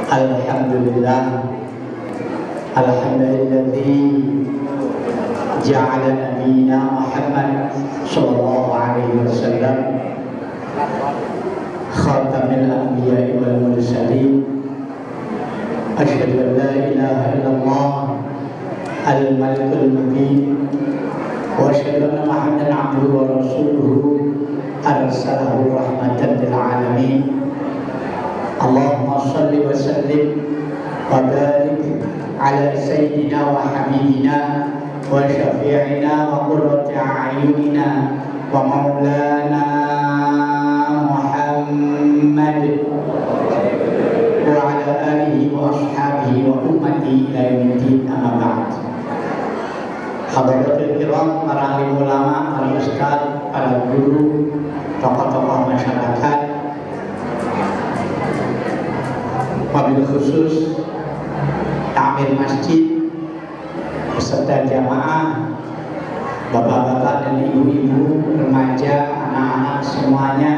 Alhamdulillah, alhamdulilladzi ja'ala nabiyina Muhammad sallallahu alaihi wasallam khatamil anbiya'i wal mursalin. Asyhadu an la ilaha illallah al-malikul mubin wa asyhadu anna Muhammadan abduhu wa rasuluhu arsalahu rahmatan lil alamin. Allahumma shalli wa sallim wa barik ala sayyidina wa habibina wa syafi'ina wa qurrati a'yunina wa maulana Muhammad wa ala alihi wa ashabihi wa ummati ila yaumiddin, amma ba'd. Hadirin kiram, para alim ulama, para ustaz, para guru, tokoh-tokoh masyarakat, wabil khusus takmir masjid beserta jamaah, bapak-bapak dan ibu-ibu, remaja, anak-anak semuanya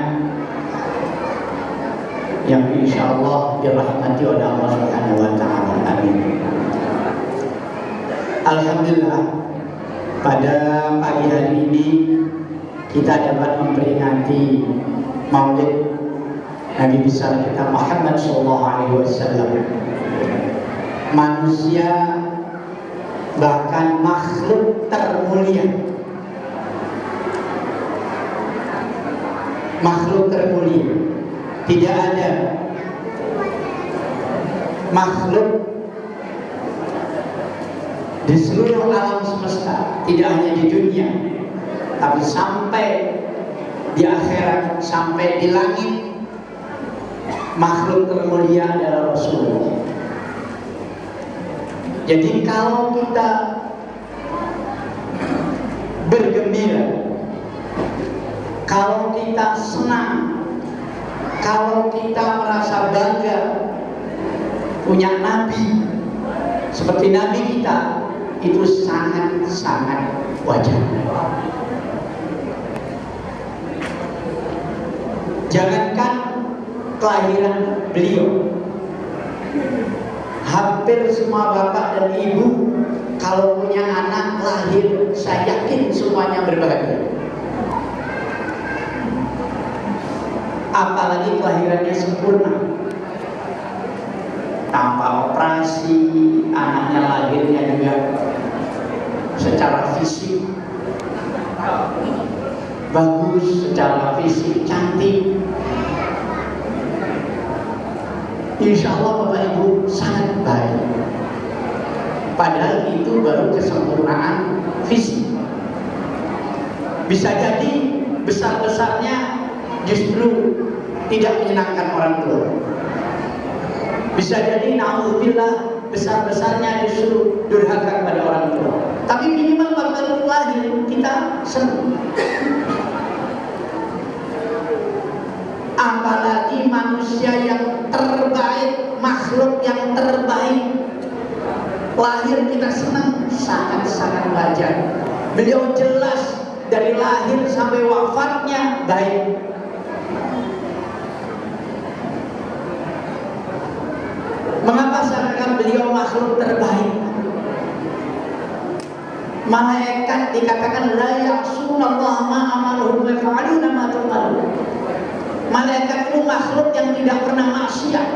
yang insyaallah dirahmati oleh Allah Subhanahu wa taala. Amin. Alhamdulillah, pada pagi hari ini kita dapat memperingati Maulid Nabi besar kita Muhammad sallallahu alaihi wasallam. Manusia, bahkan makhluk termulia, makhluk termulia. Tidak ada makhluk di seluruh alam semesta, tidak hanya di dunia, tapi sampai di akhirat, sampai di langit, makhluk termulia adalah Rasulullah. Jadi kalau kita bergembira, kalau kita senang, kalau kita merasa bangga punya nabi seperti nabi kita, itu sangat-sangat wajar. Jangankan kelahiran beliau, hampir semua bapak dan ibu kalau punya anak lahir, saya yakin semuanya berbahagia. Apalagi kelahirannya sempurna, tanpa operasi, anaknya lahirnya juga secara fisik bagus, secara fisik cantik. Insya Allah Bapak Ibu sangat baik. Padahal itu baru kesempurnaan fisik. Bisa jadi besar-besarnya justru tidak menyenangkan orang tua. Bisa jadi na'udzubillah besar-besarnya justru durhaka kepada orang tua. Tapi minimal waktu lahir kita senang. Apalagi manusia yang terbaik, makhluk yang terbaik, lahir kita senang, sangat-sangat wajar. Beliau jelas dari lahir sampai wafatnya baik. Mengapa saya katakan beliau makhluk terbaik? Malaikat dikatakan la ya'sunallaha ma amaruhum wa yaf'aluna ma tu'marun. Malaikat itu makhluk yang tidak pernah maksiat.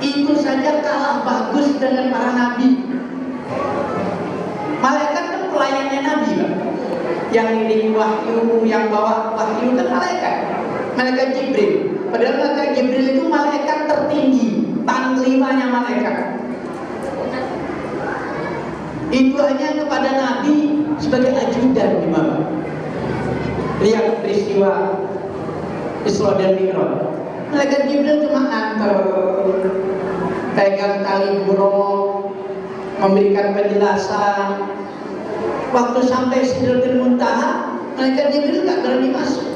Itu saja kalah bagus dengan para nabi. Malaikat kan pelayannya nabi, kan? Yang ngirim wahyu, yang bawa wahyu kan malaikat. Malaikat Jibril. Padahal malaikat Jibril itu malaikat tertinggi, panglimanya malaikat. Itu hanya kepada nabi sebagai ajudan di bawah. Lihat peristiwa Isra dan Mi'raj. Malaikat Jibril cuma antar, pegang tali buruk, memberikan penjelasan. Waktu sampai Sidratul Muntaha, malaikat Jibril nggak berani masuk.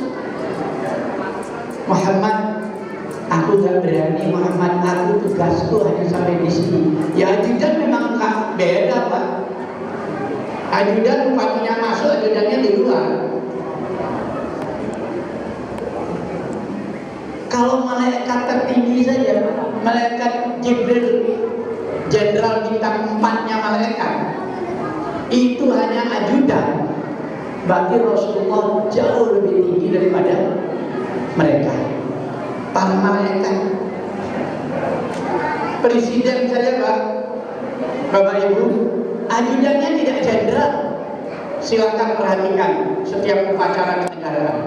Muhammad, aku nggak berani. Muhammad, aku tugasku hanya sampai di sini. Ya ajudan memang nggak beda, Pak. Ajudan bupatinya masuk, ajudannya di luar. Kalau malaikat tertinggi tinggi saja, malaikat Jibril, jenderal bintang 4-nya malaikat, itu hanya ajudan. Berarti Rasulullah jauh lebih tinggi daripada mereka, para malaikat. Presiden saja Bapak Ibu, ajudannya tidak jenderal. Silakan perhatikan setiap upacara kenegaraan.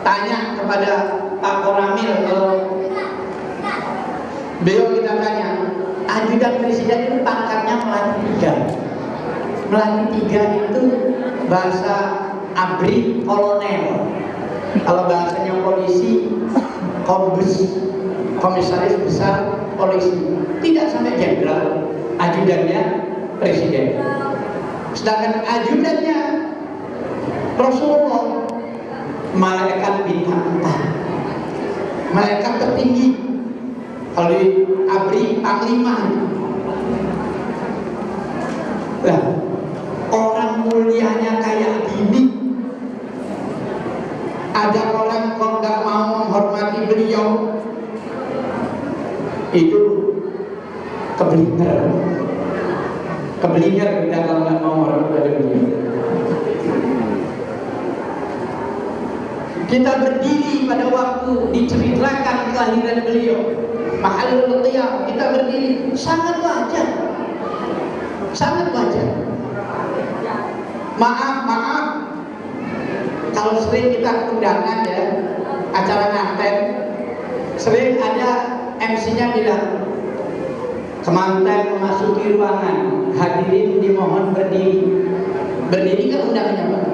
Tanya kepada Pak Koramil, kalau beliau kita tanya, ajudan presiden itu pangkatnya melati 3. Melati 3 itu bahasa ABRI kolonel. Kalau bahasanya polisi, kombes, komisaris besar polisi. Tidak sampai jenderal, ajudannya presiden. Sedangkan ajudannya Rasulullah malaikat bintang 4, malaikat tertinggi. Kalau di ABRI panglima. Nah, orang mulianya kayak gini, ada orang kalau nggak mau menghormati beliau itu keblinger kita kalau nggak mau menghormati beliau. Kita berdiri pada waktu diceritakan kelahiran beliau, Mahalul Qiyam, kita berdiri sangat wajar, sangat wajar. Maaf kalau sering kita undangan ya, acara nganten, sering ada MC-nya bilang, kemanten memasuki ruangan, hadirin dimohon berdiri. Berdiri kan undangannya Pak?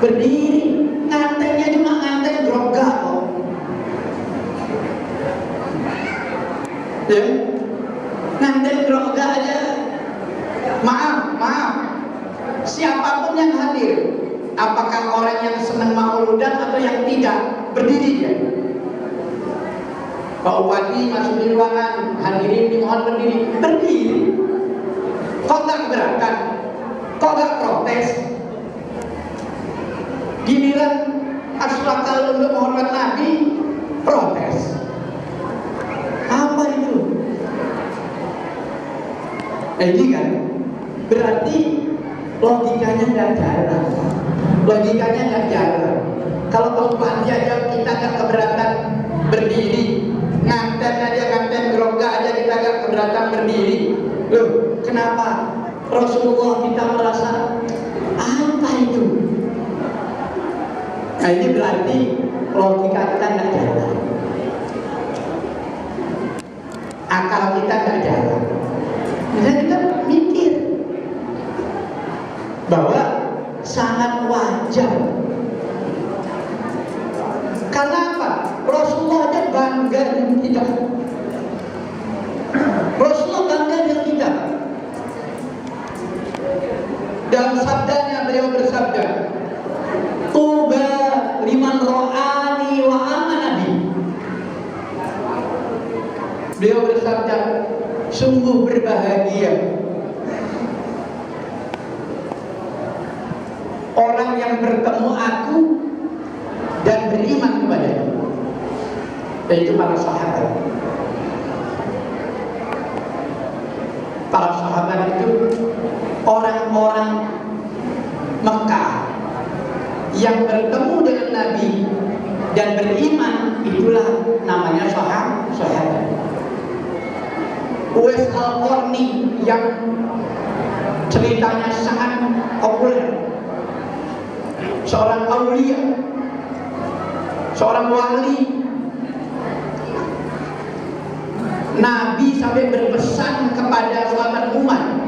Berdiri. Ngantennya cuma nganten groga kok. Ya, nganten groga aja. Maaf, siapapun yang hadir, apakah orang yang senang mauludan atau yang tidak, berdiri dia. Pak Bupati masuk di ruangan, hadirin dimohon berdiri. Berdiri. Kok nggak keberatan? Kok nggak protes? Giliran asraqal untuk menghormat Nabi, protes. Apa itu? Ini kan berarti logikanya nggak jalan. Logikanya nggak jalan. Kalau Pak Bupati aja kita nggak keberatan berdiri, nganten aja, nganten groga aja kita nggak keberatan berdiri. Loh, kenapa Rasulullah kita merasa apa itu? Nah, ini berarti logika kita nggak jalan, akal kita nggak jalan. Misalnya kita mikir bahwa sangat wajar. Karena apa? Rasulullah aja bangga dengan kita. Rasulullah bangga dengan kita. Dalam sabdanya beliau bersabda, Tuba liman ro'ani wa amanabi. Beliau bersabda, sungguh berbahagia orang yang bertemu aku dan beriman kepadanya, yaitu para sahabat. Para sahabat itu orang-orang Mekah yang bertemu dengan Nabi dan beriman, itulah namanya sahabat. Uwais Al-Qarni yang ceritanya sangat populer, seorang aulia, seorang wali. Nabi sampai berpesan kepada sahabat Umar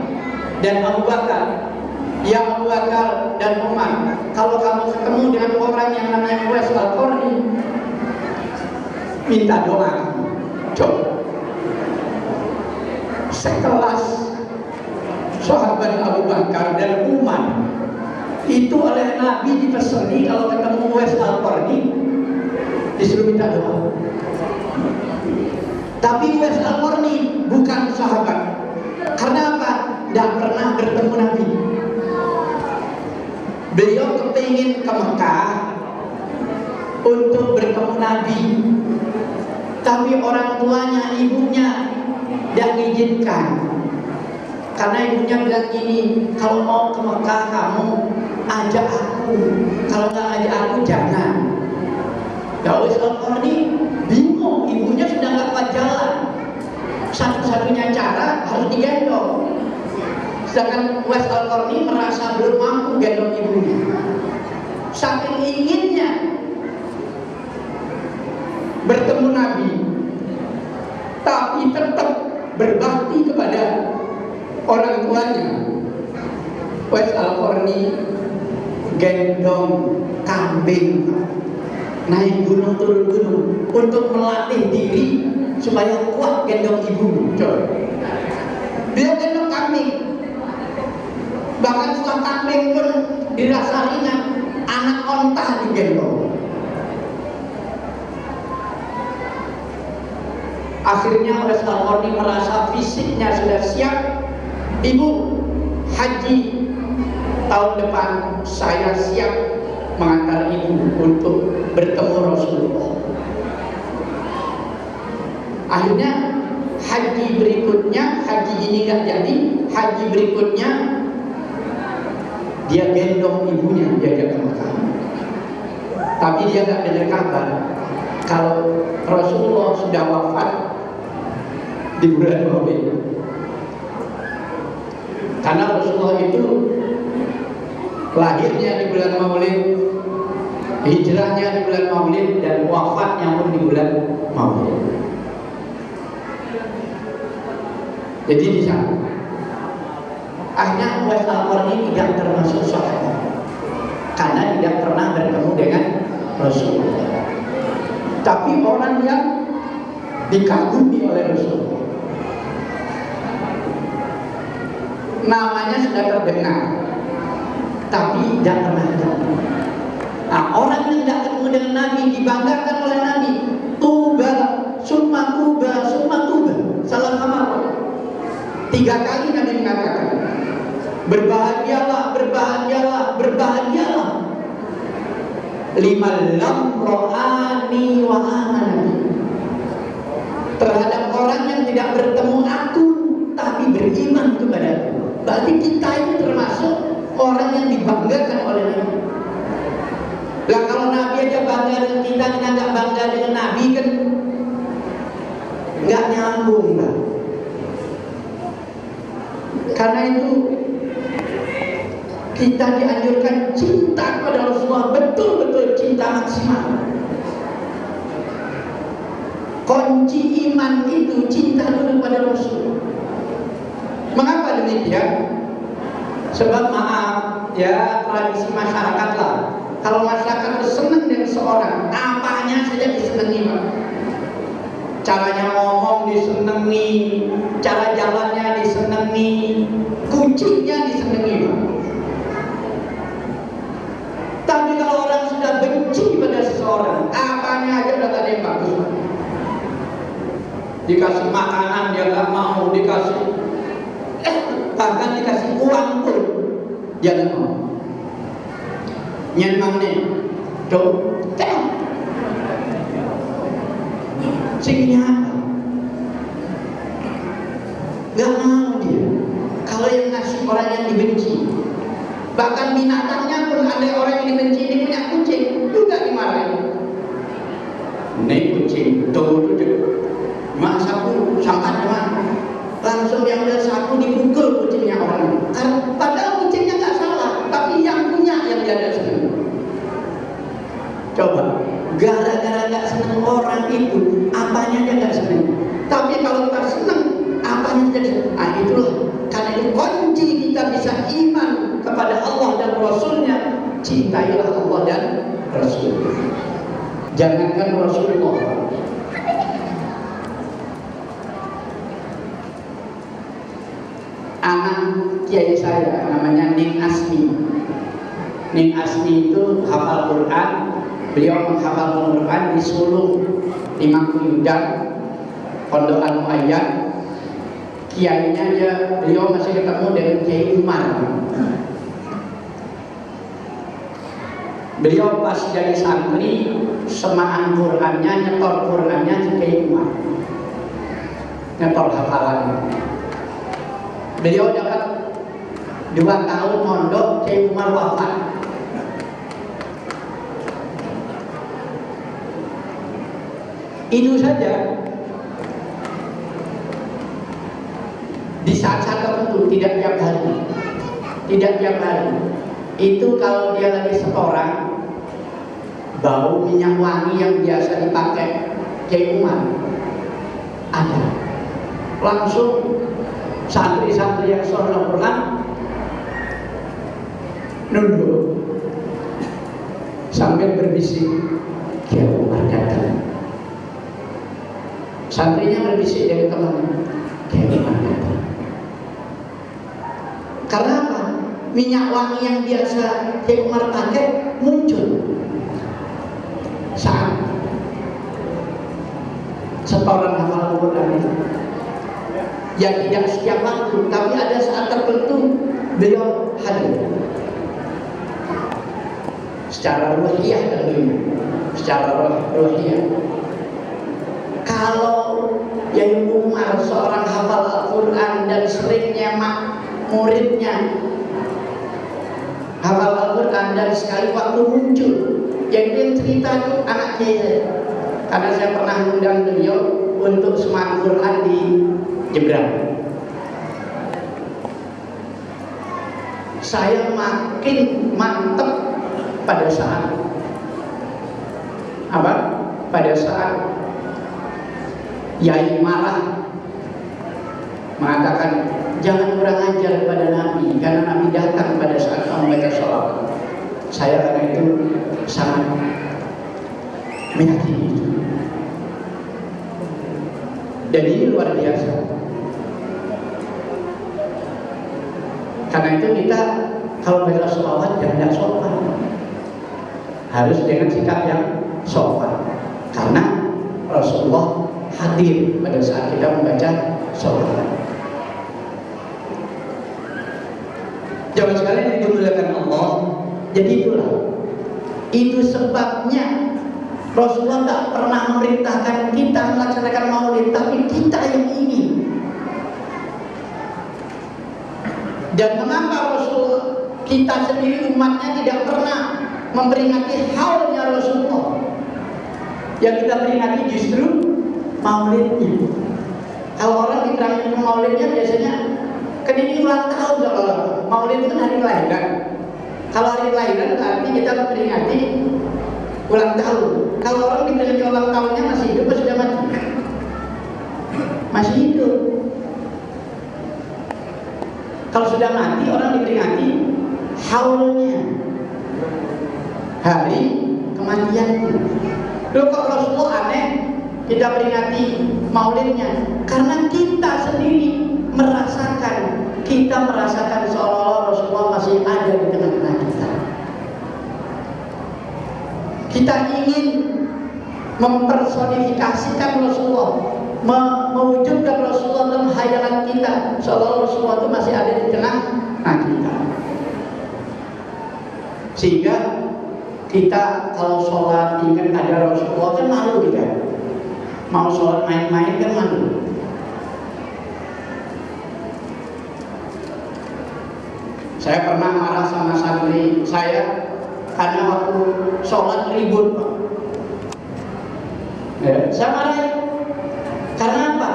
dan Abu Bakar, ya Abu Bakar dan Umar, kalau kamu ketemu dengan orang yang namanya Uwais Al-Qarni, minta doa. Coba sekelas sahabat Abu Bakar dan Umar itu oleh Nabi dipeseni kalau ketemu Uwais Al-Qarni disuruh minta doa. Tapi Uwais Al-Qarni bukan sahabat. Karena apa? Tidak pernah bertemu Nabi. Beliau kepingin ke Mekah untuk bertemu Nabi. Tapi orang tuanya, ibunya tidak diizinkan. Karena ibunya bilang gini, kalau mau ke Mekah kamu ajak aku, kalau nggak ajak aku jangan. Ya wis Al-Qarni bingung, ibunya sudah nggak kuat jalan. Satu-satunya cara harus digendong. Sedangkan Uwais Al-Qarni merasa belum mampu gendong ibunya. Saking inginnya bertemu Nabi, tapi tetap berbakti kepada orang tuanya. Uwais Al-Qarni gendong kambing, naik gunung turun gunung untuk melatih diri supaya kuat gendong ibu. Coba dia gendong kambing, bahkan setelah kambing pun dirasa ringan, anak onta digendong. Akhirnya Uwais Al-Qarni merasa fisiknya sudah siap. Ibu, haji tahun depan saya siap mengantar ibu untuk bertemu Rasulullah. Akhirnya haji berikutnya, haji ini gak jadi, haji berikutnya dia gendong ibunya, diajak ke Mekah. Tapi dia gak dengar kabar kalau Rasulullah sudah wafat di bulan Maulid. Karena Rasulullah itu lahirnya di bulan Maulid, hijrahnya di bulan Maulid, dan wafatnya pun di bulan Maulid. Jadi di sana akhirnya Uwais Al-Qarni tidak termasuk sahabat karena tidak pernah bertemu dengan Rasulullah. Tapi orang yang dikagumi oleh Rasulullah, namanya sudah terdengar, tapi tidak pernah ketemu. Nah, orang yang tidak ketemu dengan Nabi dibanggakan oleh Nabi. Tuba, summa tuba, summa tuba. Salah kamar. 3 kali Nabi mengatakan, berbahagialah, berbahagialah, berbahagialah. 5 lam ro'ani wa amani. Terhadap orang yang tidak bertemu aku tapi beriman kepadaku. Berarti kita ini termasuk orang yang dibanggakan oleh Nabi. Lah kalau Nabi aja bangga dengan kita nggak bangga dengan Nabi kan nggak nyambung lah. Karena itu kita dianjurkan cinta pada Rasulullah, betul-betul cinta maksimal. Kunci iman itu cinta dulu pada Rasul. Mengapa demikian? Sebab maaf ya, tradisi masyarakat lah. Kalau masyarakat senang dengan seorang, apanya saja disenangi, Pak. Caranya ngomong disenangi, cara jalannya disenangi, kucingnya disenangi, Pak. Tapi kalau orang sudah benci pada seseorang, apanya aja udah tadi yang bagus, Pak. Dikasih makanan dia nggak mau, dikasih bahkan dikasih uang pun dia nggak mau. Nyen mang nih, tuh, singnya nggak mau dia. Kalau yang ngasih orang yang dibenci, bahkan binatangnya pun ada orang yang dibenci. Ini punya kucing juga dimarahin. Nih kucing, tuh mak sapu sampai mana? Langsung yang udah sapu dipukul kucingnya orang. Karena padahal kucingnya nggak salah, tapi yang punya yang dia ada senang. Coba, gara-gara nggak senang orang itu, apanya dia nggak senang. Tapi kalau kita senang, apanya dia senang. Ah itulah, karena itu kunci kita bisa iman kepada Allah dan Rasulnya. Cintailah Allah dan Rasul. Jangankan Rasulullah, anak kiai saya namanya Ning Asmi. Ning Asmi itu hafal Quran. Beliau menghafal Quran di Solo, di Mangkuyudan, Pondok Al-Mu'ayyad. Kiainya dia, beliau masih ketemu dengan Kiai Umar. Beliau pas jadi santri, semaan Qurannya, nyetor Qurannya ke Kiai Umar, nyetor hafalannya. Beliau dapat 2 tahun mondok, Kiai Umar wafat. Itu saja. Di saat-saat tertentu, tidak tiap hari. Tidak tiap hari. Itu kalau dia lagi setoran, bau minyak wangi yang biasa dipakai Kiai Umar ada. Langsung santri-santri yang sholat Al-Quran nunduk sambil berbisik, Kiai Umar datang. Santrinya berbisik dari temannya, Kiai Umar datang. Karena apa? Minyak wangi yang biasa Kiai Umar pakai muncul saat setoran hafal Al-Quran itu. Ya tidak setiap waktu, tapi ada saat tertentu beliau hadir secara ruhiyah tentunya, secara ruhiyah. Kalau Kiai Umar seorang hafal Al-Quran dan seringnya muridnya hafal Al-Quran dan sekali waktu muncul, yang cerita itu anak saya, karena saya pernah mengundang beliau untuk semak Quran di Jembrang. Saya makin mantep pada saat apa? Pada saat Yai marah mengatakan jangan kurang ajar kepada Nabi, karena Nabi datang pada saat kamu baca sholat. Saya karena itu sangat meyakini itu. Dan ini luar biasa. Karena itu kita kalau baca sholawat jangan sopan, harus dengan sikap yang sopan. Karena Rasulullah hadir pada saat kita membaca sholawat. Jangan sekali yang dimuliakan Allah. Jadi itulah, itu sebabnya Rasulullah tak pernah memerintahkan kita melaksanakan maulid, tapi kita yang ingin. Dan mengapa Rasulullah, kita sendiri umatnya tidak pernah memperingati haulnya Rasulullah? Yang kita peringati justru maulidnya. Kalau orang diterangin maulidnya biasanya kan ini ulang tahun, kalau maulid itu kan hari kelahiran. Kalau hari kelahiran berarti kita memperingati ulang tahun. Kalau orang diperingati ulang tahunnya masih hidup atau sudah mati? Masih hidup. Kalau sudah mati orang diperingati haulnya, hari kematiannya. Loh kok Rasulullah aneh kita peringati maulidnya? Karena kita sendiri merasakan seolah-olah Rasulullah masih ada di tengah-tengah kita. Kita ingin mempersonifikasikan Rasulullah, mewujudkan Rasulullah dalam hayalan kita, seolah-olah Rasulullah itu masih ada di tengah-tengah kita. Sehingga kita kalau sholat ingat ada Rasulullah kan malu kita. Mau sholat main-main kan malu. Saya pernah marah sama santri saya karena waktu sholat ribut, Pak. Ya, saya marah. Karena apa?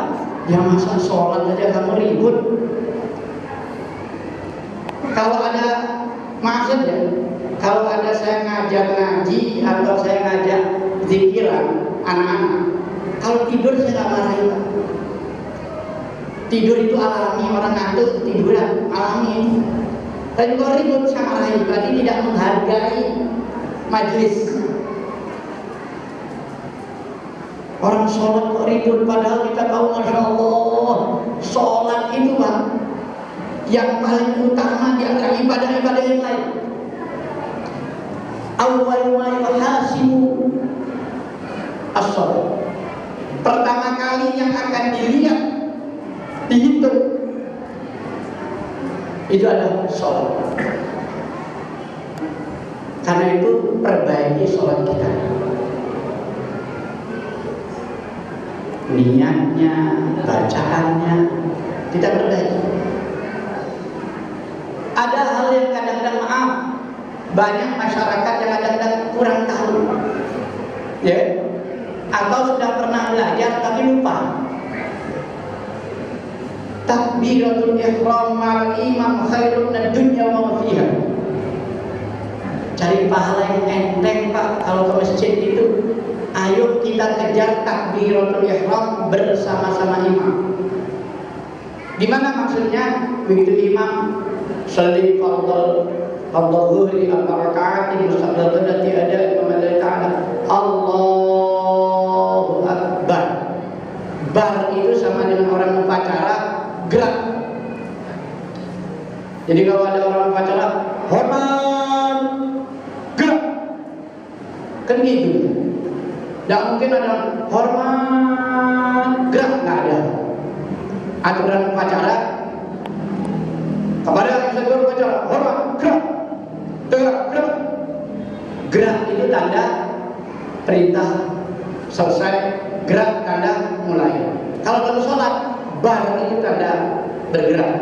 Ya masa sholat aja kamu ribut. Kalau ada, maksud ya, kalau ada saya ngajak ngaji atau saya ngajak zikiran anak-anak, kalau tidur saya nggak marahin, Pak. Tidur itu alami, orang ngantuk tiduran, alami. Dan kalau ribut saya marahin, berarti tidak menghargai majelis. Orang sholat kok ribut, padahal kita tahu Masya Allah sholat itu Pak yang paling utama di antara ibadah-ibadah yang lain. Awal ma yuhasibu as-shalah. Pertama kali yang akan dilihat, dihitung, itu adalah sholat. Karena itu perbaiki sholat kita. Niatnya, bacaannya kita perbaiki. Ada hal yang kadang-kadang maaf, banyak masyarakat yang kadang-kadang kurang tahu, ya, atau sudah pernah belajar tapi lupa. Takbiratul ihram ma'al imam khairun minad dunya wa ma fiha. Cari pahala yang enteng, Pak, kalau ke masjid itu. Ayo kita kejar takbiratul ihram bersama-sama imam. Gimana maksudnya? Begitu imam sholli fardhu zuhri 4 rakaat mustaqbal qiblati ada imam Allah Ta'ala Allahu Akbar. Bar itu sama dengan orang upacara gerak. Jadi kalau ada orang upacara hormat gerak, kan gitu. Tidak mungkin ada hormat gerak, nggak ada. Aturan upacara kepada yang sedang upacara hormat gerak, gerak. Gerak itu tanda perintah selesai, gerak tanda mulai. Kalau dalam sholat bar itu tanda bergerak.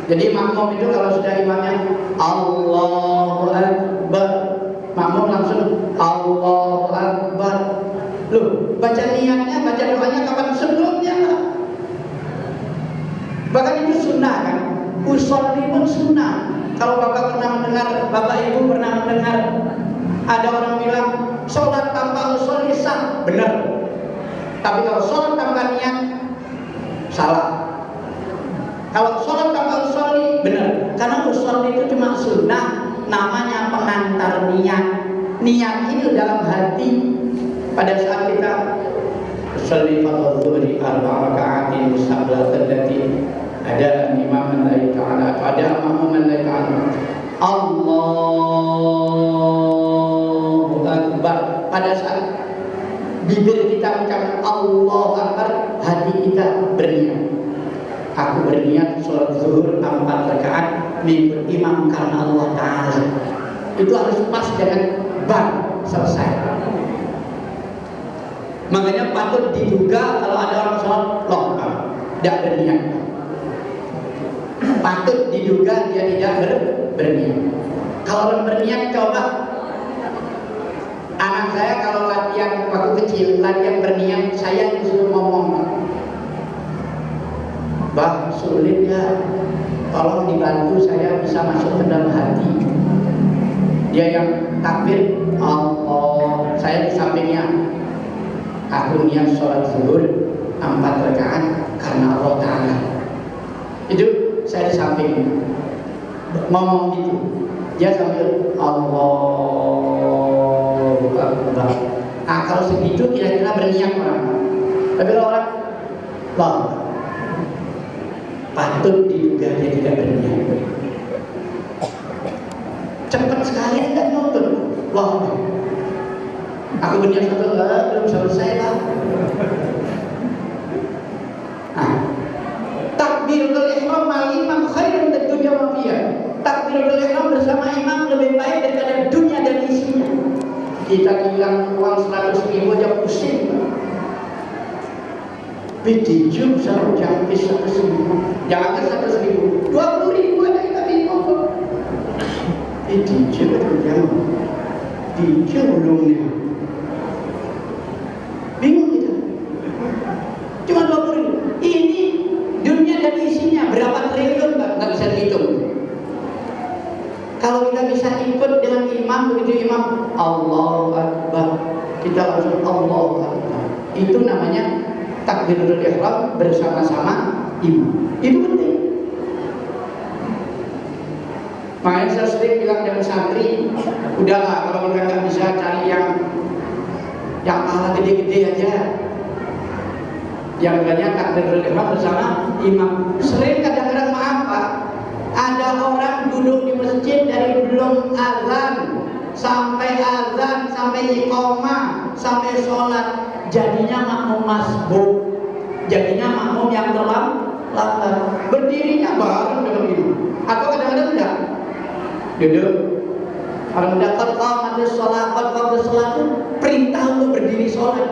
Jadi makmum itu kalau sudah imamnya Allahu Akbar, makmum langsung Allahu Akbar. Loh, baca niatnya, baca doanya kapan? Sebelumnya lah. Bahkan itu sunnah kan. Usolli pun sunnah. Kalau bapak pernah mendengar, bapak ibu pernah mendengar ada orang bilang sholat tanpa usolli sah, benar. Tapi kalau sholat tanpa niat salah. Kalau sholat tanpa usolli benar. Karena usolli itu cuma sunnah, namanya pengantar niat. Niat itu dalam hati. Pada saat kita sholli fardhu zuhri 4 raka'atin mustaqbal qiblati ada imam Allah Ta'ala, ada makmum Allah Ta'ala Allahu Akbar. Pada saat bibir kita mengucapkan Allahu Akbar, hati kita berniat. Aku berniat sholat zuhur 4 rakaat mengikut imam karena Allah Ta'ala. Itu harus pas dengan bar selesai. Makanya patut diduga kalau ada orang sholat loh, tidak berniat. Patut diduga dia tidak berniat. Kalau orang berniat, coba anak saya kalau latihan waktu kecil, latihan berniat, saya disuruh ngomong, bah sulit ya, tolong dibantu saya bisa masuk ke dalam hati. Dia yang takbir Allah, saya di sampingnya. Aku niat sholat zuhur 4 rakaat karena Allah Ta'ala. Itu saya di samping ngomong gitu. Dia sambil Allahu Akbar. Nah kalau segitu kira-kira berniat orang. Tapi kalau orang wah, patut diduga dia tidak berniat. Cepat sekali tidak nonton. Wah, aku berniat satu, belum selesai lah. Nah, takbiratul ihram ma'al imam khairun minad dunya wa ma fiha. Takbiratul ihram bersama imam lebih baik daripada dunia dan isinya. Kita hilang uang 100.000 aja pusing. Bidijum satu jam bisa 100.000. Jangan ke 100.000, 20.000 aja kita bingung. Bidijum itu jam. Dijum belumnya. Bingung kita. Cuma 20.000. Ini dunia dan isinya berapa triliun, nggak bisa dihitung. Kalau kita bisa ikut dengan imam, begitu imam Allahu Akbar, kita langsung Allahu Akbar. Itu namanya takbiratul ihram bersama-sama imam. Itu penting. Makanya saya sering bilang dengan santri, udahlah kalau kita nggak bisa cari yang pahala gede-gede aja. Yang banyak takbiratul ihram bersama imam. Sering kadang-kadang maaf Pak, ada orang duduk di masjid dari belum azan sampai iqamah sampai sholat, jadinya makmum masbuk, jadinya makmum yang terlambat, berdirinya bareng dengan imam. Atau kadang-kadang enggak, duduk Kalau udah qad qamatis shalah, qad qamatis shalah itu perintah untuk berdiri sholat.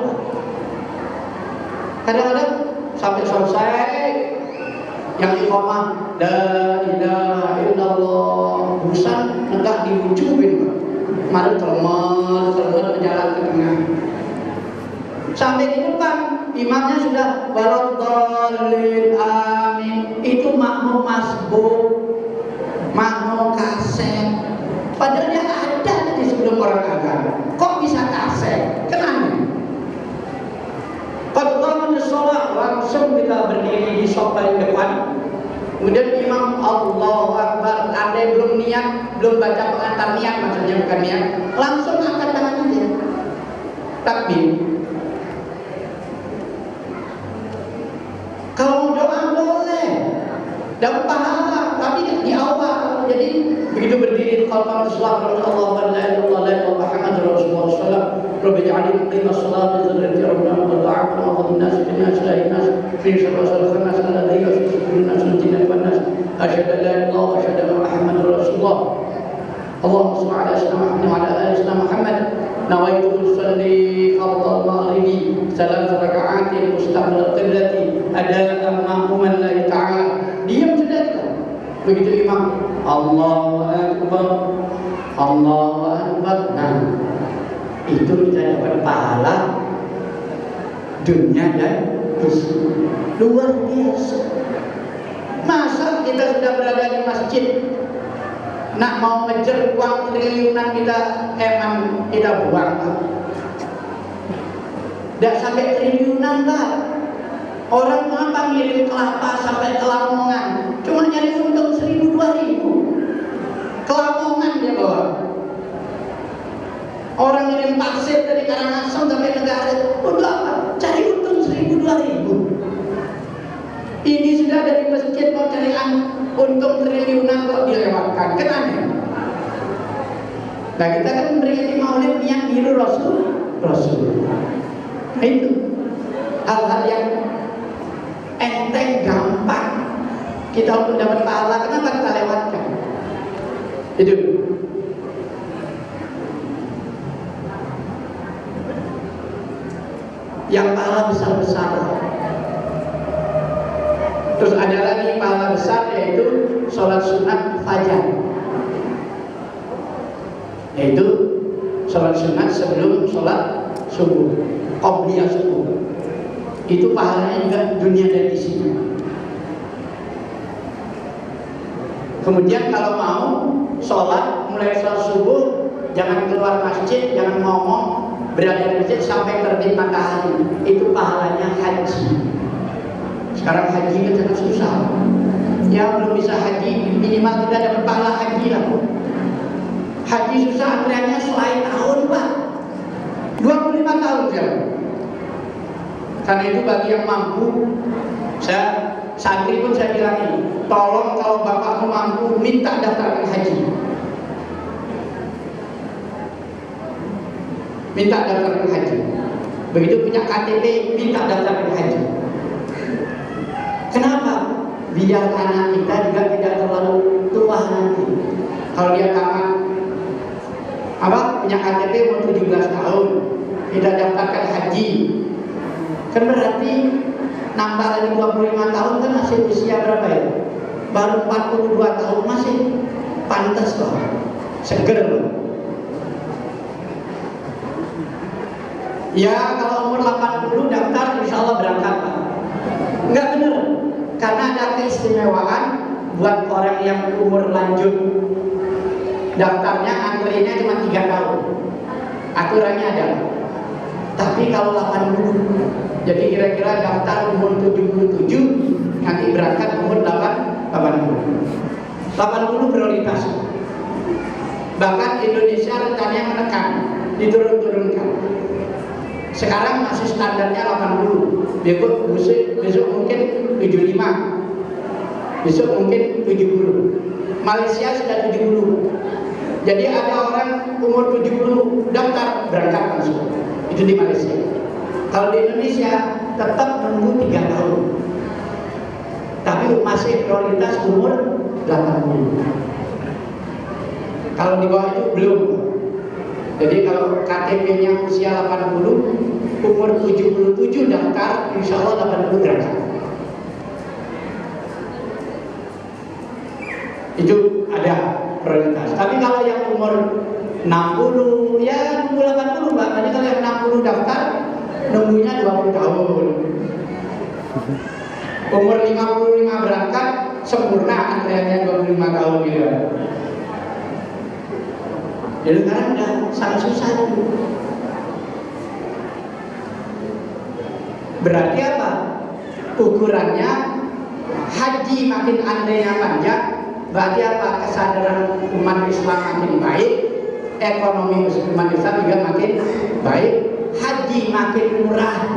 Kadang-kadang sampai selesai yang iqamah la ilaha illallah, bosan enggak diwujudin, malah terlemar berjalan ke tengah. Sampai di depan imamnya sudah waladdallin amin, itu makmum masbuk, makmum kaset. Padahal dia ada tadi sebelum orang azan. Kok bisa kaset? Kenapa? Qad qamatis shalah, langsung kita berdiri di saf paling depan. Kemudian imam Allahu Akbar, ada yang belum niat, belum baca pengantar niat, maksudnya bukan niat, langsung angkat tangan dia. Takbir. Kalau doa boleh, dapat pahala, tapi di awal. Jadi begitu berdiri qalban Islam, Allah la ilaha illallah la ilaha Muhammadur Rasulullah sallallahu Rabbi ja'alni muqimas salati wa dzurriyyati rabbana wa ta'ala wa qadin nas bin nas la nas fi sallallahu khanas alladhi yusbihu nas jinna wan nas asyhadu an la ilaha illallah wa asyhadu anna Muhammadar Rasulullah. Allahumma shalli ala sayyidina Muhammad wa ala ali sayyidina Muhammad. Nawaitu usalli fardal maghribi salat raka'atin mustaqbil qiblati adaan ma'muman lillahi ta'ala. Diam sudah kita. Begitu imam Allahu Akbar, Allahu Akbar, nah itu kita dapat pahala dunia dan akhirat. Luar biasa. Masa kita sudah berada di masjid, nak mau ngejar uang triliunan kita emang kita buang. Tidak sampai triliunan lah. Orang apa ngirim kelapa sampai ke Lamongan, cuma nyari untung 1.000 2.000. Ke Lamongan dia bawa. Orang ngirim pasir dari Karangasem sampai negara, untuk apa? Cari untung 1.000 2.000. Ini sudah dari masjid mau cari untung triliunan kok dilewatkan. Kenapa? Nah kita kan beri maulid niat niru Rasul. Nah, itu hal-hal yang enteng, gampang kita untuk dapat pahala, kenapa kita lewatkan? Itu yang pahala besar-besar. Terus ada lagi pahala besar, yaitu sholat sunat fajar, yaitu sholat sunat sebelum sholat subuh, qobliyah subuh. Itu pahalanya juga dunia dan di sini. Kemudian kalau mau sholat, mulai sholat subuh, jangan keluar masjid, jangan ngomong, berada di masjid sampai terbit matahari. Itu pahalanya haji. Sekarang haji kan sangat susah. Yang belum bisa haji, minimal kita dapat pahala haji lah. Haji susah, antriannya selain tahun Pak, 25 tahun sekarang. Karena itu bagi yang mampu, saya santri pun saya bilang ini, tolong kalau bapakmu mampu minta daftarkan haji, minta daftarkan haji. Begitu punya KTP minta daftarkan haji. Kenapa? Biar anak kita juga tidak terlalu tua nanti. Kalau dia tamat punya KTP umur 17 tahun, tidak daftarkan haji, kan berarti nambah lagi 25 tahun, kan masih usia berapa ya? Baru 42 tahun, masih pantas kok, seger loh. Ya kalau umur 80 daftar, insya Allah berangkat Pak. Enggak bener, karena ada keistimewaan buat orang yang umur lanjut. Daftarnya antrinya cuma 3 tahun, aturannya ada. Tapi kalau 80, jadi kira-kira daftar umur 77, nanti berangkat umur 80. 80 prioritas. Bahkan Indonesia rencananya menekan, diturun-turunkan. Sekarang masih standarnya 80, besok mungkin 75, besok mungkin 70. Malaysia sudah 70. Jadi ada orang umur 70 daftar, berangkat langsung. Itu di Malaysia. Kalau di Indonesia tetap nunggu 3 tahun, tapi masih prioritas umur 80. Kalau di bawah itu belum. Jadi kalau KTP-nya usia 80, umur 77 daftar, insya Allah 80 berangkat. Itu ada prioritas. Tapi kalau yang umur 60, ya nunggu 80 Mbak. Jadi kalau yang 60 daftar, nunggunya 20 tahun. Umur 55 berangkat, sempurna antreannya 25 tahun gitu. Jadi sekarang udah sangat susah itu. Berarti apa? Ukurannya haji makin antreanya panjang, berarti apa? Kesadaran umat Islam makin baik, ekonomi umat Islam juga makin baik, haji makin murah.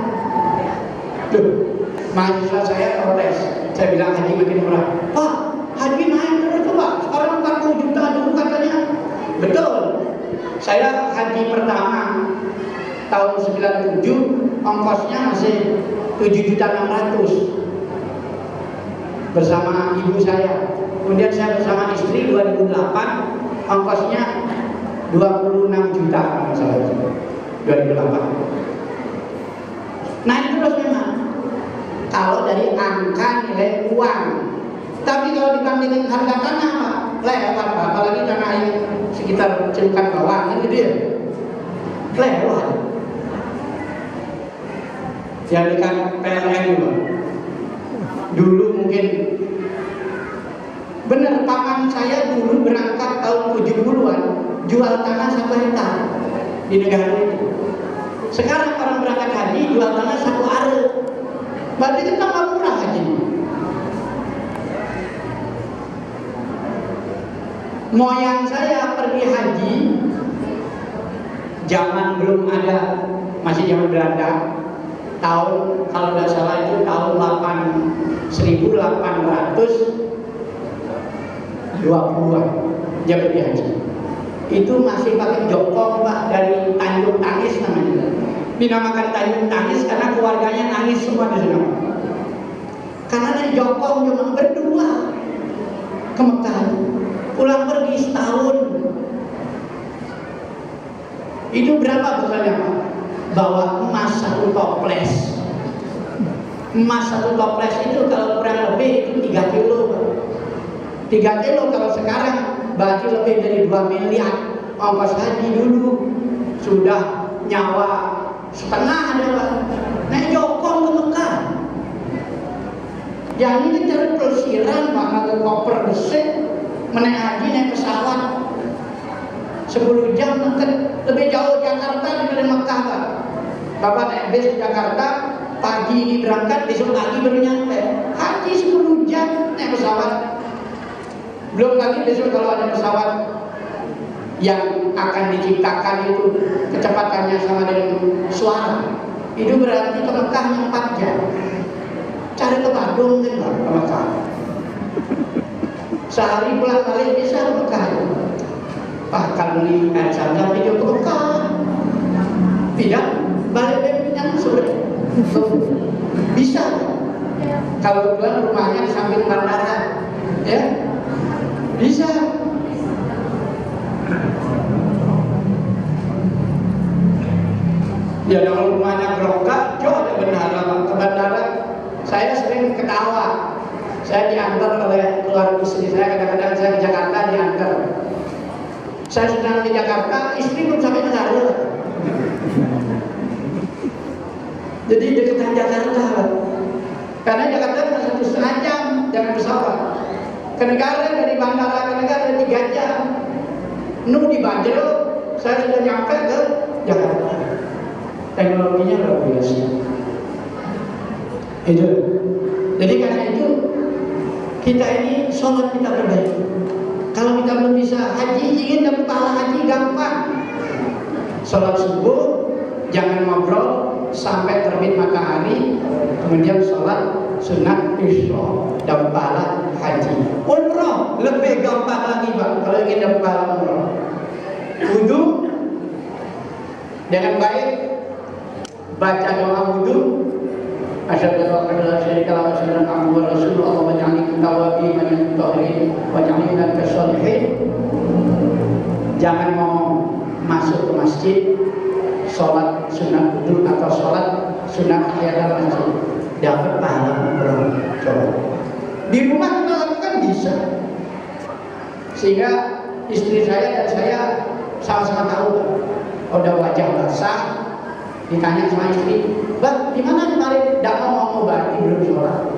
Tuh, mahasiswa saya protes, saya bilang haji makin murah. Pak, haji naik terus tuh Pak, sekarang 40 juta dulu katanya. Betul, saya haji pertama tahun 97, ongkosnya masih 7.600.000 bersama ibu saya. Kemudian saya bersama istri 2008, ongkosnya 26 juta kalau salah 2008. Naik terus memang kalau dari angka nilai uang. Tapi kalau dibandingkan harga tanah Pak, lewat Pak, apalagi tanah ini sekitar Celukan bawah kan gitu ya, lewat. Jadikan PLN dulu mungkin benar, paman saya dulu berangkat tahun 70-an jual tanah 1 hektar di negara itu. Sekarang orang berangkat haji jual tanah 1 are. Berarti kita nggak murah haji. Moyang saya pergi haji zaman belum ada, masih zaman Belanda, tahun kalau tidak salah itu tahun 1820-an dia pergi haji. Itu masih pakai jokong Pak, dari Tanjung Tangis namanya. Dinamakan Tanjung Tangis karena keluarganya nangis semua di sana. Karena dari jokong cuma berdua ke Mekah, pulang pergi setahun. Itu berapa bekalnya Pak? Bawa emas 1 toples. Emas 1 toples itu kalau kurang lebih itu 3 kilo Pak. 3 kilo kalau sekarang berarti lebih dari 2 miliar. Ongkos haji dulu sudah nyawa setengah ada Pak. Naik jokong ke Mekah. Yang ini cari pelesiran Pak, ke koper besar, menaik haji naik pesawat 10 jam lebih jauh Jakarta daripada Mekah Pak. Bapak naik bis ke Jakarta, pagi ini berangkat, besok pagi baru nyampe. Haji 10 jam naik pesawat. Belum lagi besok kalau ada pesawat yang akan diciptakan itu kecepatannya sama dengan suara, itu berarti ke Mekahnya 4 jam. Cari ke Bandung kan Pak, ke Mekah. Sehari pulang balik bisa ke Mekah. Bahkan beli air zam-zam itu ke Mekah. Tidak, balik yang sore. Bisa. Kalau pulang rumahnya di samping bandara, ya bisa. Ya kalau rumahnya gerongkak, jauh ada bandara. Ke bandara saya sering ketawa. Saya diantar oleh keluarga istri saya, kadang-kadang saya ke Jakarta diantar. Saya sedang di Jakarta, istri belum sampai negara. Jadi deketan Jakarta, karena Jakarta cuma 1,5 jam dengan pesawat. Ke negara dari bandara ke negara 3 jam. Di Banjero, saya sudah nyampe ke Jakarta. Teknologinya luar biasa. Itu. Jadi karena itu kita ini sholat kita perbaiki. Kalau kita belum bisa haji, ingin dapat pahala haji gampang. Sholat subuh, jangan ngobrol sampai terbit matahari, kemudian sholat sunat isya, dapat pahala haji. Umroh lebih gampang lagi Pak, kalau ingin dapat pahala umroh. Wudu dengan baik, baca doa wudu. Asyhadu an la ilaha illallah wa asyhadu anna Muhammadar Rasulullah. Allahumma ij'alni minat tawwabin wa minat mutahhirin waj'alni minal sholihin. Jangan ngomong masuk ke masjid, sholat sunat wudhu atau sholat sunat dalam masjid, dapat pahala umroh. Coba di rumah kita lakukan bisa, sehingga istri saya dan saya sama-sama tahu. Udah wajah basah, ditanya sama istri, "Bang, gimana kemarin?" "Tidak mau berarti belum sholat."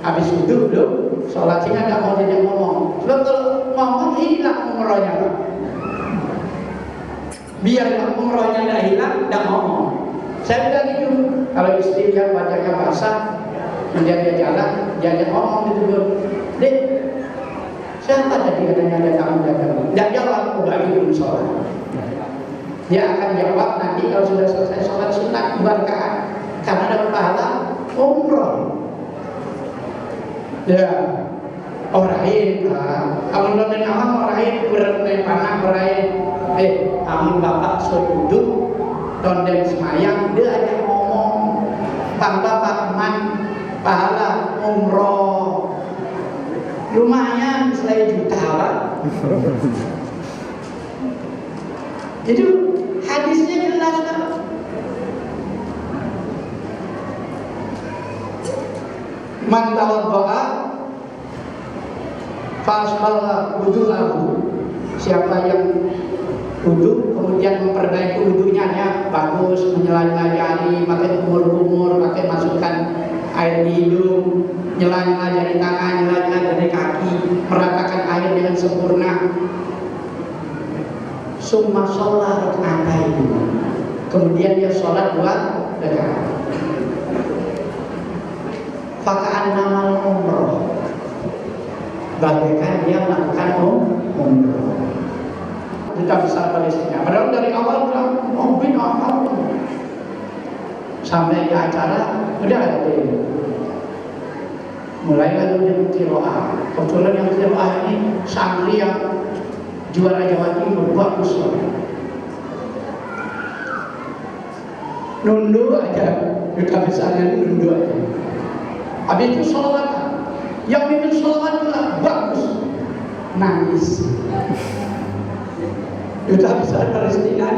Habis itu belum sholat, sehingga tidak mau diajak ngomong. Sebab kalau ngomong hilang umrohnya. Biar umrohnya tidak hilang, tidak ngomong. Saya bilang gitu, kalau istri yang wajahnya basah, menjaga jalan, diajak ngomong gitu, "Dek, siapa tadi katanya ada tamu datang?" Tidak jawab, berarti belum sholat. Dia akan jawab nanti kalau sudah selesai sholat sunat 2 rakaat, karena ada pahala umroh. Ya, orain lah. Amun dengan awam orain kurang panah orain. Amun bapak suruh duduk, tonden semayang, dia aja ngomong, "Bang bapak man pahala umroh." Lumayan selain juta pak. Jadi hadisnya jelas kan. Man tawaddo'a fasbala wudu'ahu. Siapa yang wudu kemudian memperbaiki wudunya ya, bagus, menyela-nyela, pakai kumur-kumur, pakai masukkan air di hidung, nyela-nyela dari tangan, nyela-nyela dari kaki, meratakan air dengan sempurna. Summa sholat raka'atain. Kemudian dia sholat 2 rakaat. Faka'an namal umroh. Bagaikan dia melakukan umroh. Duta besar Palestina. Padahal dari awal bilang mau bid'ah. Sampai di acara udah ada ini. Mulai lalu dengan qiraah. Kebetulan yang qiraah ini santri yang juara Jawa Timur, bagus banget. Nundu aja, duta besarnya nundu aja. Habis itu sholawat. Yang mimpin sholawat juga bagus. Nangis. Duta besar Palestina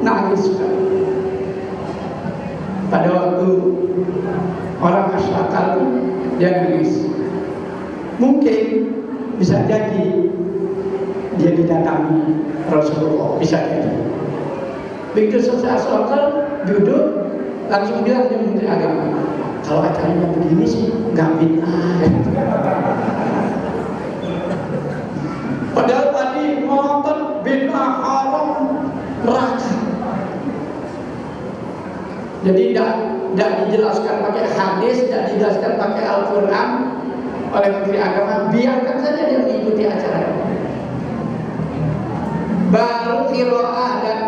nangis kan. Pada waktu orang masyarakat dia nangis. Mungkin bisa jadi dia didatangi Rasulullah, bisa jadi. Begitu selesai sholat duduk, langsung bilang dia Menteri Agama, "Kalau acaranya begini sih nggak bid'ah." Padahal tadi ngotot bid'ah, haram, neraka. Jadi tidak dijelaskan pakai hadis, tidak dijelaskan pakai Al-Quran oleh Menteri Agama, biarkan saja dia mengikuti acara. Baru qiraah dan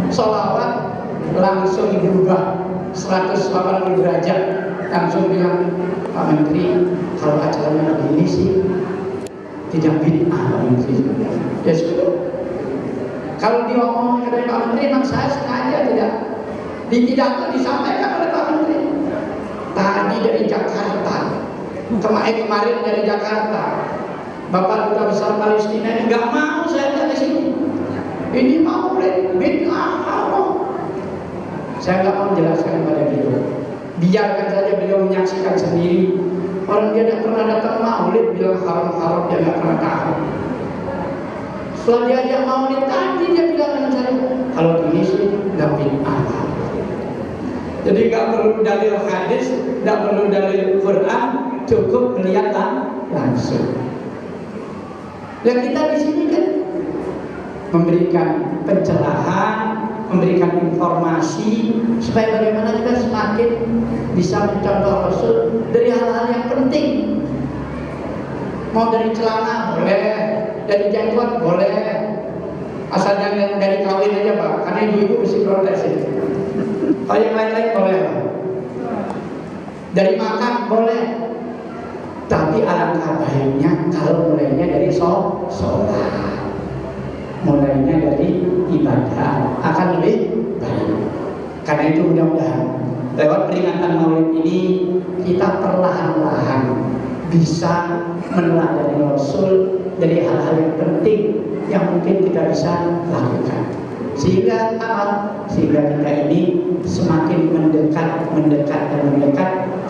sholawat langsung berubah 180 derajat. Langsung bilang, "Pak Menteri, kalau acaranya begini sih tidak bid'ah Pak Menteri." Ya sudah. Kalau diomongin dari Pak Menteri, memang saya sengaja tidak disampaikan oleh Pak Menteri. Tadi dari Jakarta, kemarin dari Jakarta, Bapak Duta Besar Palestina ini nggak mau saya datang ke sini. Ini maulid bid'ah haram. Saya nggak mau menjelaskan pada dia. Biarkan saja beliau menyaksikan sendiri. Orang dia tidak pernah datang maulid bilang haram-haram, dia nggak pernah tahu. Setelah dia ajak maulid tadi dia bilang dengan saya, "Kalau ini sih nggak bid'ah." Jadi nggak perlu dalil hadis, nggak perlu dalil Quran, cukup melihat langsung. Dan kita di sini kan memberikan pencerahan, memberikan informasi supaya bagaimana kita semakin bisa mencontoh Rasul dari hal-hal yang penting. Mau dari celana boleh, dari jenggot boleh, asal jangan dari kawin aja Pak, karena ibu-ibu mesti protes itu. Kalau yang lain-lain boleh, dari makan boleh, tapi alangkah baiknya kalau mulainya dari sholat. Mulainya dari ibadah akan lebih baik. Karena itu mudah-mudahan lewat peringatan Maulid ini kita perlahan-lahan bisa meneladani Rasul dari hal-hal yang penting yang mungkin kita bisa lakukan. Sehingga apa? Sehingga kita ini semakin mendekat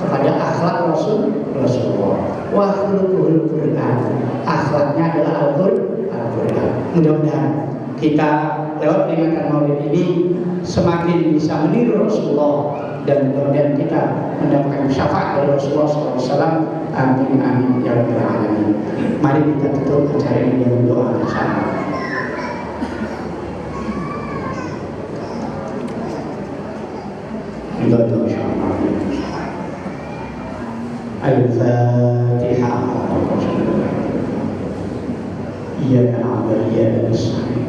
kepada akhlak Rasulullah. Wa khuluquhul Quran. Akhlaknya adalah Al-Quran. Mudah-mudahan kita lewat peringatan Maulid ini semakin bisa meniru Rasulullah, dan mudah-mudahan kita mendapatkan syafaat dari Rasulullah SAW. Amin amin ya rabbal alamin. Mari kita tutup acara ini dengan doa bersama. Al-Fatihah. Iyyaka na'budu wa iyyaka nasta'in.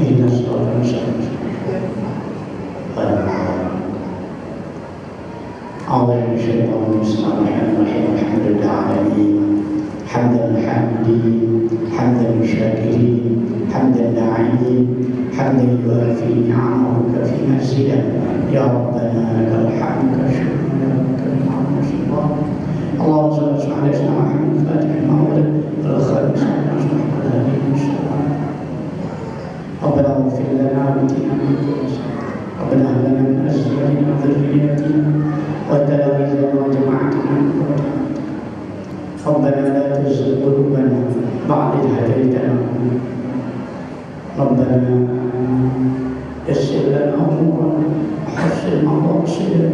Ihdinas siratal mustaqim. أعوذ من الشيطان الرجيم. الحمد لله العالمين حمدا للحامدين حمدا للشاكرين حمدا للعالمين حمدا يوافي نعمه ويكفي مزيدا يا ربنا لك الحمد شكرا لك الحمد شكرا. اللهم صل على سيدنا محمد الفاتح لما ولد الخالق ربنا اغفر لنا واتنا ربنا هب لنا من ازواجنا وذرياتنا وتلاميذنا وجماعتنا ربنا لا تزغ قلوبنا بعد إذ هديتنا ربنا يسر لنا أمورنا وحسن مقاصدنا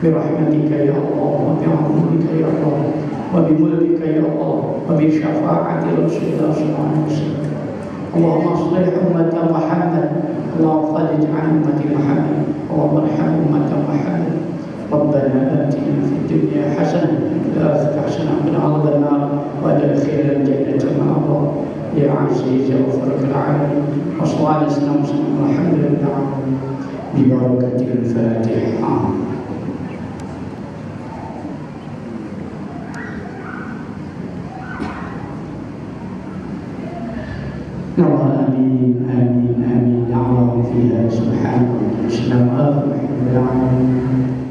برحمتك يا الله وبعظمتك يا الله وبملكك يا الله وبشفاعة رسول الله صلى الله عليه وسلم. اللهم اصلح أمة محمد، اللهم فرج عن أمة محمد، اللهم ارحم أمة محمد. ربنا آتنا في الدنيا حسنة وفي الآخرة حسنة وقنا عذاب النار وادخلنا الجنة مع الله يا عزيز يا غفور العالمين. وصلى الله على سيدنا محمد والحمد لله ببركة الفاتحة. آمين آمين آمين. يا الله فيها سبحانه وتعالى الحمد لله.